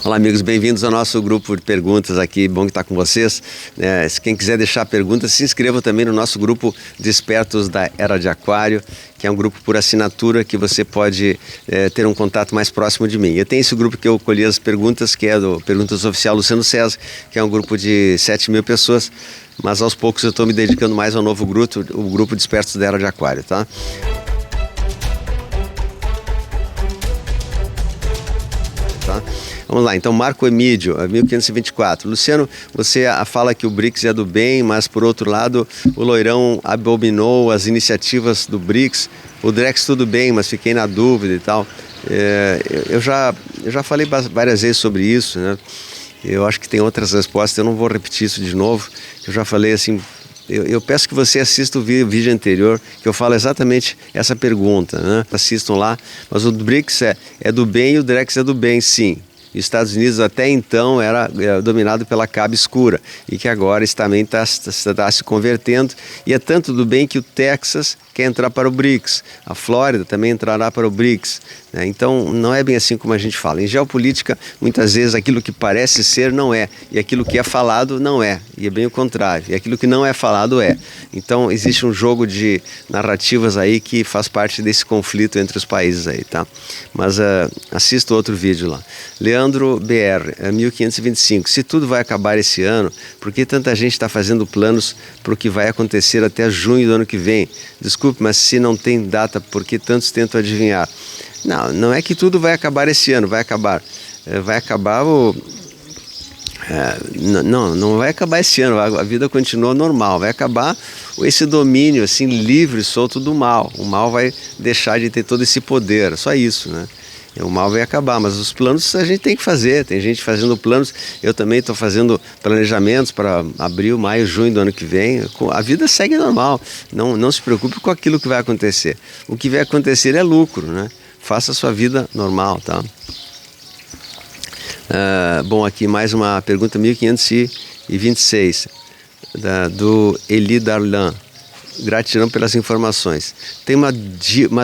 Olá, amigos, bem-vindos ao nosso grupo de perguntas aqui, bom que estar com vocês. Quem quiser deixar perguntas, se inscreva também no nosso grupo Despertos da Era de Aquário, que é um grupo por assinatura que você pode ter um contato mais próximo de mim. Eu tenho esse grupo que eu colhi as perguntas, que é do Perguntas Oficial Luciano César, que é um grupo de 7.000 pessoas, mas aos poucos eu estou me dedicando mais ao novo grupo, o grupo Despertos da Era de Aquário, tá? Vamos lá, então Marco Emídio, 1524. Luciano, você fala que o BRICS é do bem, mas por outro lado o Loirão abominou as iniciativas do BRICS. O Drex tudo bem, mas fiquei na dúvida e tal. Eu já falei várias vezes sobre isso, né? Eu acho que tem outras respostas, eu não vou repetir isso de novo. Eu já falei assim, eu peço que você assista o vídeo anterior, que eu falo exatamente essa pergunta, né? Assistam lá, mas o BRICS é do bem e o Drex é do bem, sim. Os Estados Unidos até então era dominado pela Cabo Escura e que agora também está se convertendo, e é tanto do bem que o Texas quer entrar para o BRICS, a Flórida também entrará para o BRICS, né? Então não é bem assim como a gente fala. Em geopolítica, muitas vezes aquilo que parece ser não é, e aquilo que é falado não é, e é bem o contrário, e aquilo que não é falado é. Então existe um jogo de narrativas aí que faz parte desse conflito entre os países aí, tá? Mas assista outro vídeo lá. Leandro BR, 1525. Se tudo vai acabar esse ano, por que tanta gente está fazendo planos para o que vai acontecer até junho do ano que vem? Desculpe, mas se não tem data, por que tantos tentam adivinhar? Não é que tudo vai acabar esse ano, vai acabar. Vai acabar não vai acabar esse ano, a vida continua normal, vai acabar esse domínio assim livre, solto do mal. O mal vai deixar de ter todo esse poder, só isso, né? O mal vai acabar, mas os planos a gente tem que fazer, tem gente fazendo planos, eu também estou fazendo planejamentos para abril, maio, junho do ano que vem. A vida segue normal, não se preocupe com aquilo que vai acontecer. O que vai acontecer é lucro, né? Faça a sua vida normal, tá? Bom, aqui mais uma pergunta 1526 do Eli Darlan. Gratidão pelas informações. Tem uma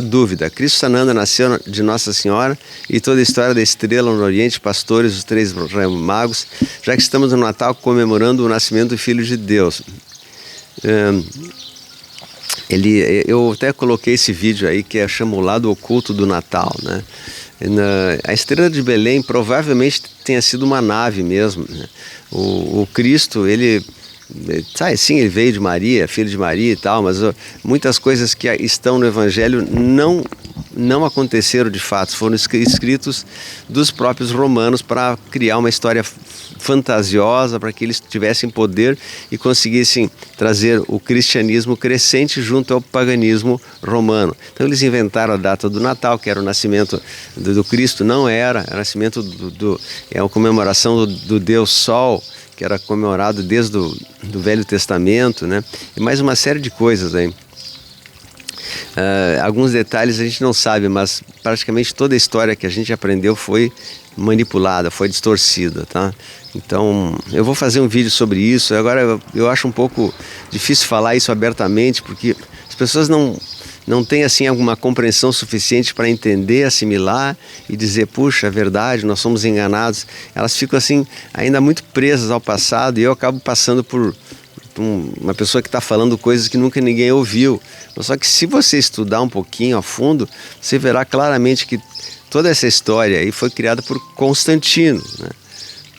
dúvida. Cristo Sananda nasceu de Nossa Senhora e toda a história da estrela no Oriente, pastores, os 3 magos, já que estamos no Natal comemorando o nascimento do Filho de Deus. Eu até coloquei esse vídeo aí que chama o lado oculto do Natal, né? A estrela de Belém provavelmente tenha sido uma nave mesmo, né? O Cristo, sim, ele veio de Maria, filho de Maria e tal, mas muitas coisas que estão no Evangelho não aconteceram de fato, foram escritos dos próprios romanos para criar uma história fantasiosa, para que eles tivessem poder e conseguissem trazer o cristianismo crescente junto ao paganismo romano. Então eles inventaram a data do Natal, que era o nascimento do Cristo, não era o nascimento é a comemoração do Deus Sol, que era comemorado desde do Velho Testamento, né? E mais uma série de coisas aí. Alguns detalhes a gente não sabe, mas praticamente toda a história que a gente aprendeu foi manipulada, foi distorcida, tá? Então, eu vou fazer um vídeo sobre isso. Agora, eu acho um pouco difícil falar isso abertamente, porque as pessoas não tem assim alguma compreensão suficiente para entender, assimilar e dizer, puxa, é verdade, nós somos enganados. Elas ficam assim ainda muito presas ao passado, e eu acabo passando por uma pessoa que está falando coisas que nunca ninguém ouviu. Só que se você estudar um pouquinho a fundo, você verá claramente que toda essa história aí foi criada por Constantino, né?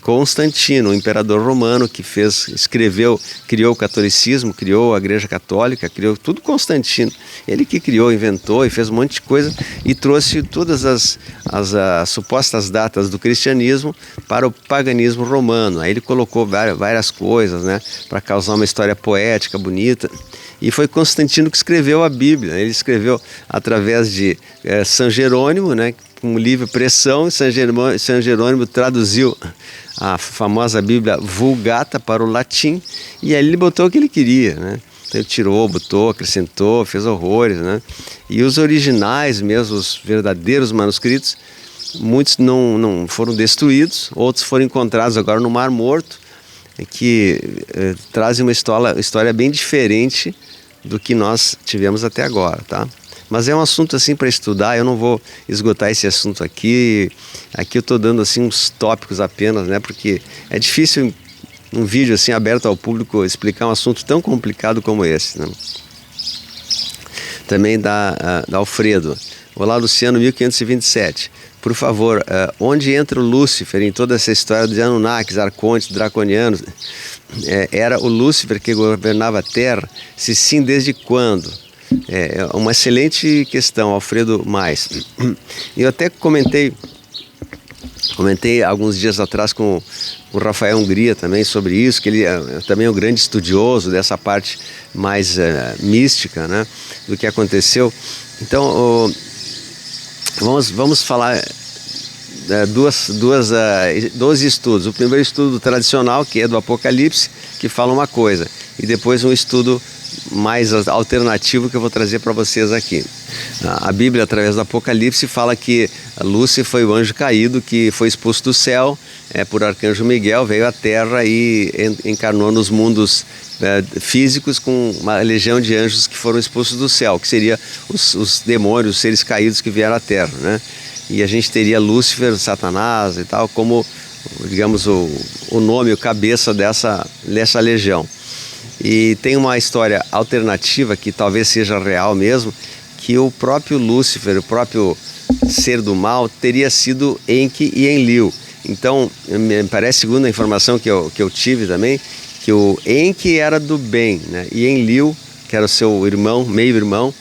Constantino, o imperador romano que criou o catolicismo, criou a Igreja Católica, criou tudo Constantino. Ele que criou, inventou e fez um monte de coisa e trouxe todas as supostas datas do cristianismo para o paganismo romano. Aí ele colocou várias coisas, né, para causar uma história poética, bonita. E foi Constantino que escreveu a Bíblia. Ele escreveu através de São Jerônimo, né, com o livro Pressão. São Jerônimo traduziu a famosa Bíblia Vulgata para o latim, e aí ele botou o que ele queria, né? Então ele tirou, botou, acrescentou, fez horrores, né? E os originais mesmo, os verdadeiros manuscritos, muitos não foram destruídos, outros foram encontrados agora no Mar Morto, que trazem uma história bem diferente do que nós tivemos até agora, tá? Mas é um assunto assim para estudar, eu não vou esgotar esse assunto aqui. Aqui eu estou dando assim uns tópicos apenas, né? Porque é difícil um vídeo assim aberto ao público explicar um assunto tão complicado como esse, né? Também da Alfredo. Olá, Luciano, 1527. Por favor, onde entra o Lúcifer em toda essa história de Anunnakis, Arcontes, Draconianos? Era o Lúcifer que governava a Terra? Se sim, desde quando? É uma excelente questão, Alfredo Mais. Eu até comentei alguns dias atrás com o Rafael Hungria também sobre isso, que ele também é um grande estudioso dessa parte mais mística, né, do que aconteceu. Então, vamos falar dois estudos. O primeiro estudo tradicional, que é do Apocalipse, que fala uma coisa, e depois um estudo mais alternativo que eu vou trazer para vocês aqui. A Bíblia, através do Apocalipse, fala que Lúcifer foi o anjo caído que foi expulso do céu por Arcanjo Miguel, veio à Terra e encarnou nos mundos físicos com uma legião de anjos que foram expulsos do céu, que seria os demônios, os seres caídos que vieram à Terra, né? E a gente teria Lúcifer, Satanás e tal, como, digamos, o nome, o cabeça dessa legião. E tem uma história alternativa que talvez seja real mesmo, que o próprio Lúcifer, o próprio ser do mal, teria sido Enki e Enlil. Então, me parece, segundo a informação que eu tive também, que o Enki era do bem, né? E Enlil, que era o seu irmão, meio-irmão,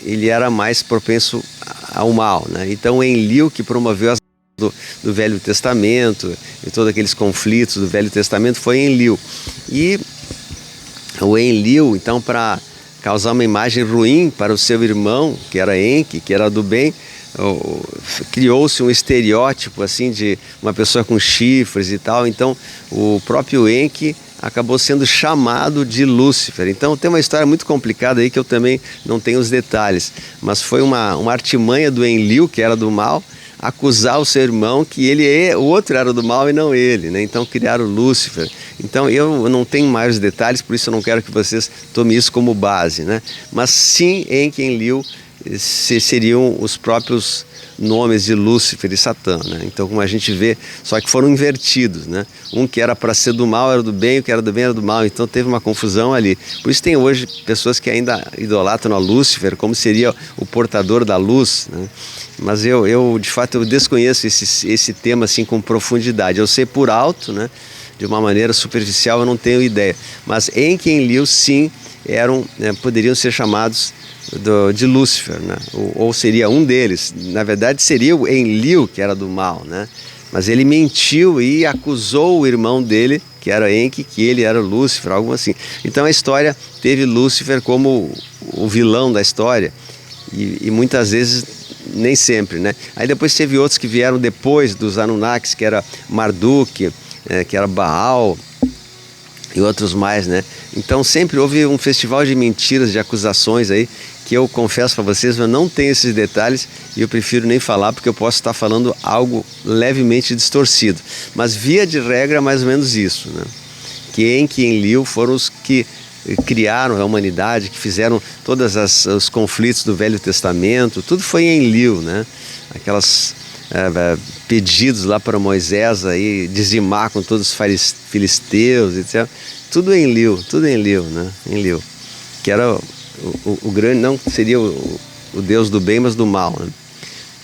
ele era mais propenso ao mal, né? Então, Enlil, que promoveu as do Velho Testamento e todos aqueles conflitos do Velho Testamento, foi Enlil. E o Enlil, então, para causar uma imagem ruim para o seu irmão, que era Enki, que era do bem, criou-se um estereótipo assim de uma pessoa com chifres e tal. Então o próprio Enki acabou sendo chamado de Lúcifer. Então tem uma história muito complicada aí que eu também não tenho os detalhes, mas foi uma artimanha do Enlil, que era do mal, acusar o seu irmão que o outro era do mal e não ele, né? Então criaram Lúcifer. Então eu não tenho mais detalhes, por isso eu não quero que vocês tomem isso como base, né? Mas sim, Enki e Enlil seriam os próprios nomes de Lúcifer e Satã, né? Então, como a gente vê, só que foram invertidos, né? Um que era para ser do mal era do bem, o que era do bem era do mal. Então teve uma confusão ali. Por isso tem hoje pessoas que ainda idolatram a Lúcifer como seria o portador da luz, né? Mas eu de fato eu desconheço esse tema assim com profundidade. Eu sei por alto, né? De uma maneira superficial, eu não tenho ideia. Mas Enki e Enlil sim poderiam ser chamados de Lúcifer, né? Ou seria um deles. Na verdade seria o Enlil que era do mal, né? Mas ele mentiu e acusou o irmão dele, que era Enki, que ele era Lúcifer, algo assim. Então a história teve Lúcifer como o vilão da história e muitas vezes nem sempre, né? Aí depois teve outros que vieram depois dos Anunnakis, que era Marduk, que era Baal e outros mais, né? Então sempre houve um festival de mentiras, de acusações aí, que eu confesso para vocês, eu não tenho esses detalhes e eu prefiro nem falar, porque eu posso estar falando algo levemente distorcido. Mas via de regra é mais ou menos isso, né? Que Enki e Enlil foram os que criaram a humanidade, que fizeram todos os conflitos do Velho Testamento, tudo foi em Enlil, né? Aquelas pedidos lá para Moisés aí dizimar com todos os filisteus, etc. Tudo em Enlil, né? Enlil, que era o grande, não seria o Deus do bem, mas do mal, né?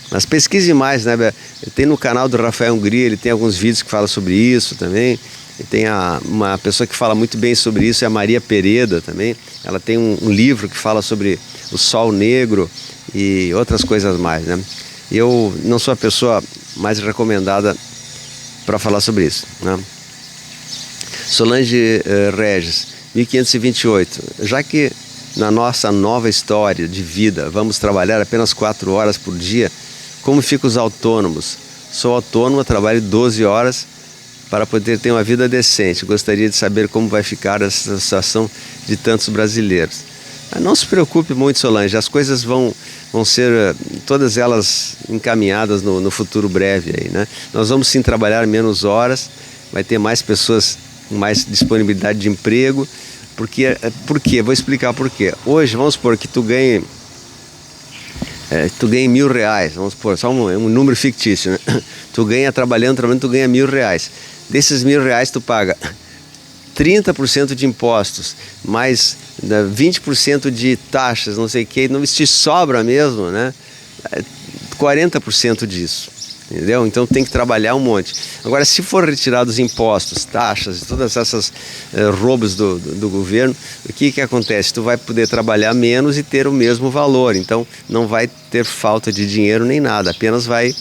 Mas pesquise mais, né? Tem no canal do Rafael Hungria, ele tem alguns vídeos que falam sobre isso também. E tem uma pessoa que fala muito bem sobre isso, é a Maria Pereda também. Ela tem um livro que fala sobre o Sol Negro e outras coisas mais, né? Eu não sou a pessoa mais recomendada para falar sobre isso, né? Solange Regis, 1528. Já que na nossa nova história de vida vamos trabalhar apenas 4 horas por dia, como ficam os autônomos? Sou autônoma, trabalho 12 horas para poder ter uma vida decente. Gostaria de saber como vai ficar essa situação de tantos brasileiros. Não se preocupe muito, Solange, as coisas vão ser todas elas encaminhadas no futuro breve aí, né? Nós vamos sim trabalhar menos horas, vai ter mais pessoas com mais disponibilidade de emprego. Por quê? Vou explicar por quê. Hoje, vamos supor que tu ganhe tu ganha R$1.000, vamos supor, só um número fictício, né? Tu ganha trabalhando, tu ganha R$1.000. Desses R$1.000 tu paga 30% de impostos, mais 20% de taxas, não sei o que, não te sobra mesmo, né? 40% disso, entendeu? Então tem que trabalhar um monte. Agora, se for retirados impostos, taxas, todas essas roubos do governo, o que acontece? Tu vai poder trabalhar menos e ter o mesmo valor, então não vai ter falta de dinheiro nem nada, apenas vai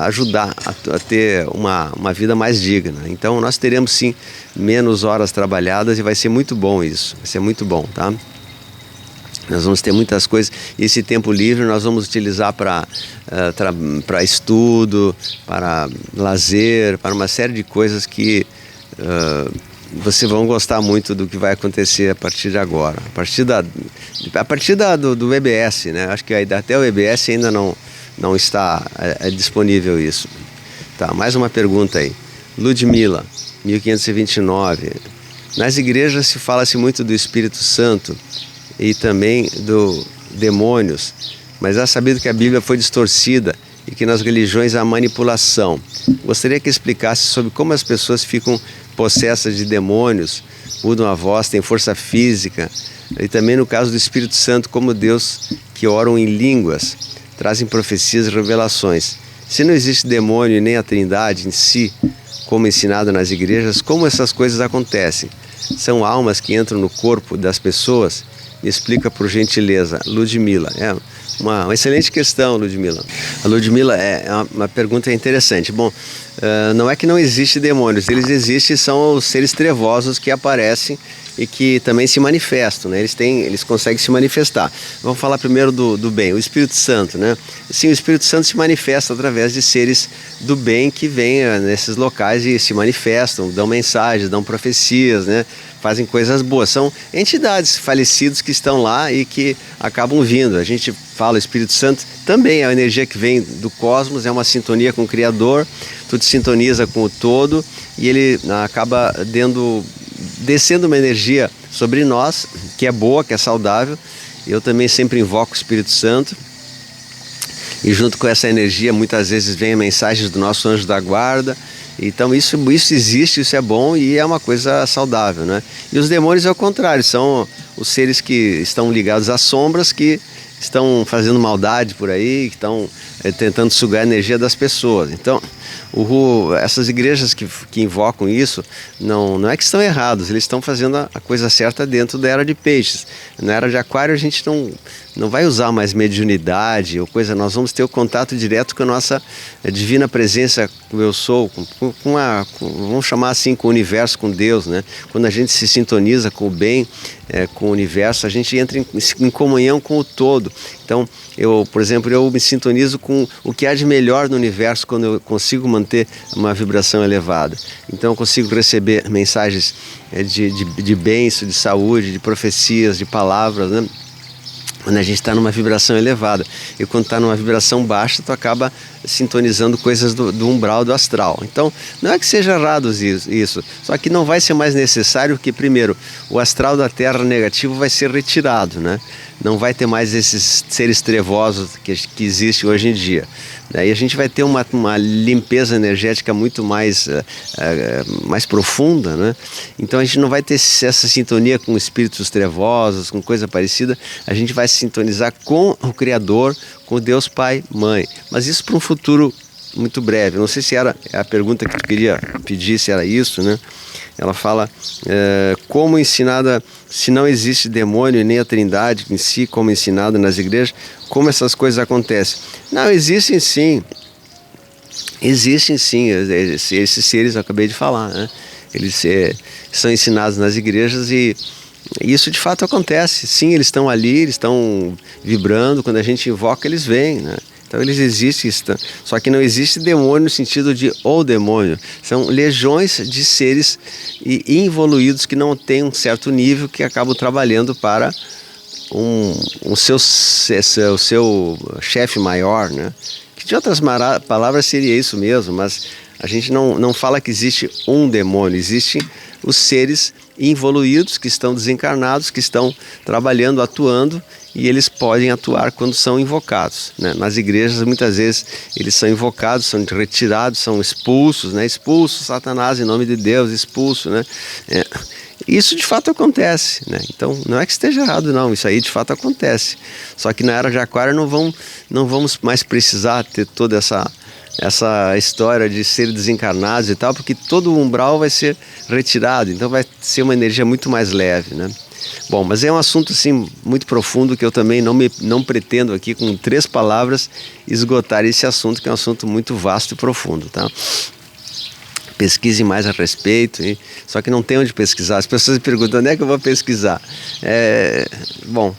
ajudar a ter uma vida mais digna. Então nós teremos sim menos horas trabalhadas e vai ser muito bom isso, vai ser muito bom, tá? Nós vamos ter muitas coisas, esse tempo livre nós vamos utilizar para estudo, para lazer, para uma série de coisas que vocês vão gostar muito do que vai acontecer a partir de agora, a partir do EBS, né? Acho que até o EBS ainda não está disponível isso. Tá, mais uma pergunta aí. Ludmila, 1529. Nas igrejas se fala-se muito do Espírito Santo e também do demônios, mas é sabido que a Bíblia foi distorcida e que nas religiões há manipulação. Gostaria que explicasse sobre como as pessoas ficam possessas de demônios, mudam a voz, têm força física, e também no caso do Espírito Santo, como Deus que oram em línguas, trazem profecias e revelações. Se não existe demônio e nem a Trindade em si, como ensinado nas igrejas, como essas coisas acontecem? São almas que entram no corpo das pessoas? Me explica por gentileza, Ludmila. É uma excelente questão, Ludmila. A Ludmila é uma pergunta interessante. Bom, não é que não existe demônios, eles existem, são os seres trevosos que aparecem e que também se manifestam, né? Eles conseguem se manifestar. Vamos falar primeiro do bem, o Espírito Santo, né? Sim, o Espírito Santo se manifesta através de seres do bem que vêm nesses locais e se manifestam, dão mensagens, dão profecias, né? Fazem coisas boas. São entidades falecidos que estão lá e que acabam vindo. A gente fala Espírito Santo, também é a energia que vem do cosmos, é uma sintonia com o Criador, tudo sintoniza com o todo e ele acaba descendo uma energia sobre nós, que é boa, que é saudável. Eu também sempre invoco o Espírito Santo e junto com essa energia muitas vezes vem mensagens do nosso anjo da guarda. Então isso existe, isso é bom e é uma coisa saudável, né? E os demônios é o contrário, são os seres que estão ligados às sombras, que estão fazendo maldade por aí, que estão tentando sugar a energia das pessoas. Então essas igrejas que invocam isso, não é que estão errados, eles estão fazendo a coisa certa dentro da era de peixes. Na era de aquário a gente não vai usar mais mediunidade ou coisa, nós vamos ter o contato direto com a nossa divina presença, com o eu sou, vamos chamar assim, com o universo, com Deus, né? Quando a gente se sintoniza com o bem, com o universo, a gente entra em comunhão com o todo. Então, por exemplo, eu me sintonizo com o que há de melhor no universo quando eu consigo manter uma vibração elevada. Então eu consigo receber mensagens de bênção, de saúde, de profecias, de palavras, né? Quando a gente está numa vibração elevada. E quando está numa vibração baixa, tu acaba sintonizando coisas do umbral do astral. Então, não é que seja errado isso, só que não vai ser mais necessário que, primeiro, o astral da Terra negativo vai ser retirado, né? Não vai ter mais esses seres trevosos que existem hoje em dia. Daí a gente vai ter uma limpeza energética muito mais profunda, né? Então a gente não vai ter essa sintonia com espíritos trevosos, com coisa parecida. A gente vai se sintonizar com o Criador, com Deus Pai, Mãe. Mas isso para um futuro muito breve. Não sei se era a pergunta que tu queria pedir, se era isso, né? Ela fala como ensinada, se não existe demônio nem a Trindade em si, como ensinado nas igrejas, como essas coisas acontecem? Não, existem sim. Existem sim, esses seres eu acabei de falar, né? Eles são ensinados nas igrejas e isso de fato acontece. Sim, eles estão ali, eles estão vibrando, quando a gente invoca eles vêm, né? Então eles existem, só que não existe demônio no sentido de o demônio. São legiões de seres involuídos que não têm um certo nível, que acabam trabalhando para o seu chefe maior, né? Que de outras palavras seria isso mesmo, mas A gente não fala que existe um demônio, existem os seres involuídos que estão desencarnados, que estão trabalhando, atuando, e eles podem atuar quando são invocados, né? Nas igrejas muitas vezes eles são invocados, são retirados, são expulsos, né? Expulso Satanás em nome de Deus, expulso, né? Isso de fato acontece, né? Então não é que esteja errado não, isso aí de fato acontece. Só que na era de Aquário não vamos mais precisar ter toda essa história de ser desencarnados e tal, porque todo o umbral vai ser retirado, então vai ser uma energia muito mais leve, né? Bom, mas é um assunto assim muito profundo que eu também não pretendo aqui com 3 palavras esgotar esse assunto, que é um assunto muito vasto e profundo, tá? Pesquise mais a respeito, só que não tem onde pesquisar. As pessoas me perguntam, onde é que eu vou pesquisar? Bom,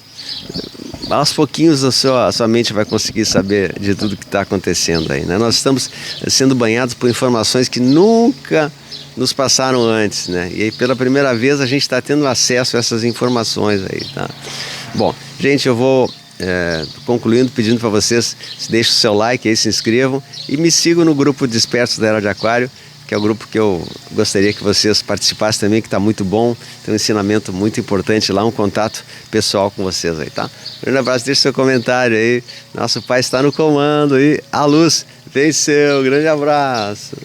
aos pouquinhos a sua mente vai conseguir saber de tudo que está acontecendo aí, né? Nós estamos sendo banhados por informações que nunca nos passaram antes, né? E aí pela primeira vez a gente está tendo acesso a essas informações aí, tá? Bom, gente, eu vou concluindo pedindo para vocês, deixem o seu like aí, se inscrevam e me sigam no grupo Despertos da Era de Aquário, que é o grupo que eu gostaria que vocês participassem também, que está muito bom, tem um ensinamento muito importante lá, um contato pessoal com vocês aí, tá? Um grande abraço, deixe seu comentário aí, nosso pai está no comando aí, a luz venceu, grande abraço.